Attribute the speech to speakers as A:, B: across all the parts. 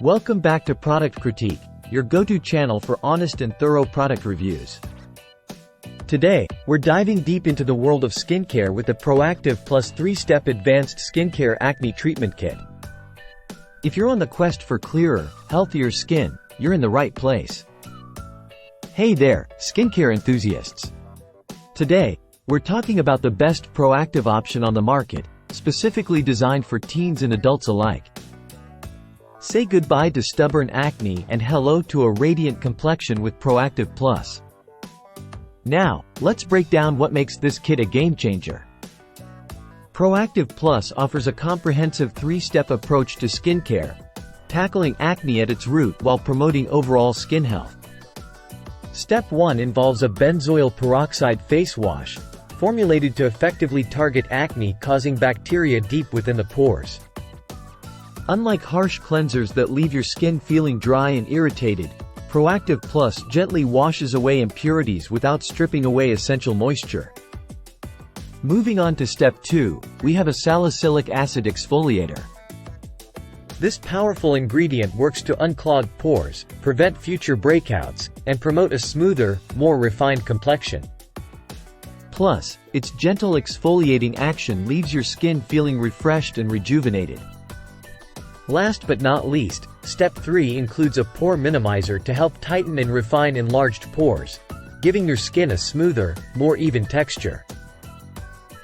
A: Welcome back to Product Critique, your go-to channel for honest and thorough product reviews. Today, we're diving deep into the world of skincare with the Proactiv Plus 3-Step Advanced Skincare Acne Treatment Kit. If you're on the quest for clearer, healthier skin, you're in the right place. Hey there, skincare enthusiasts. Today, we're talking about the best proactive option on the market, specifically designed for teens and adults alike. Say goodbye to stubborn acne and hello to a radiant complexion with Proactiv Plus. Now, let's break down what makes this kit a game-changer. Proactiv Plus offers a comprehensive 3-step approach to skincare, tackling acne at its root while promoting overall skin health. Step 1 involves a benzoyl peroxide face wash, formulated to effectively target acne-causing bacteria deep within the pores. Unlike harsh cleansers that leave your skin feeling dry and irritated, Proactiv Plus gently washes away impurities without stripping away essential moisture. Moving on to Step 2, we have a salicylic acid exfoliator. This powerful ingredient works to unclog pores, prevent future breakouts, and promote a smoother, more refined complexion. Plus, its gentle exfoliating action leaves your skin feeling refreshed and rejuvenated. Last but not least, Step 3 includes a pore minimizer to help tighten and refine enlarged pores, giving your skin a smoother, more even texture.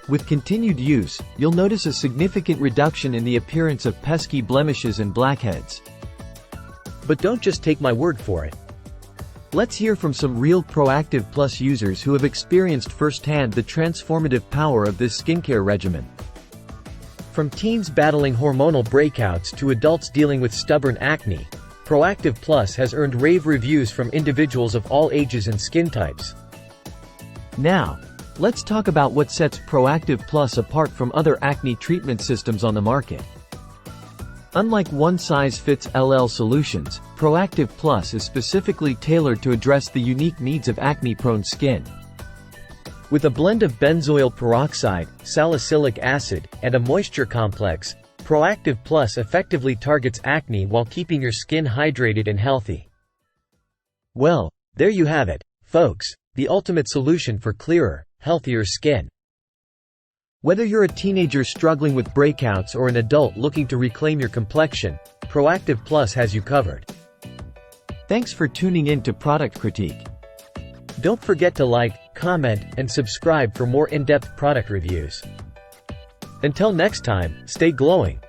A: With continued use, you'll notice a significant reduction in the appearance of pesky blemishes and blackheads. But don't just take my word for it. Let's hear from some real Proactiv Plus users who have experienced firsthand the transformative power of this skincare regimen. From teens battling hormonal breakouts to adults dealing with stubborn acne, Proactiv Plus has earned rave reviews from individuals of all ages and skin types. Now, let's talk about what sets Proactiv Plus apart from other acne treatment systems on the market. Unlike one-size-fits-all solutions, Proactiv Plus is specifically tailored to address the unique needs of acne-prone skin. With a blend of benzoyl peroxide, salicylic acid, and a moisture complex, Proactiv Plus effectively targets acne while keeping your skin hydrated and healthy. Well, there you have it, folks, the ultimate solution for clearer, healthier skin. Whether you're a teenager struggling with breakouts or an adult looking to reclaim your complexion, Proactiv Plus has you covered. Thanks for tuning in to Product Critique. Don't forget to like, comment, and subscribe for more in-depth product reviews. Until next time, stay glowing.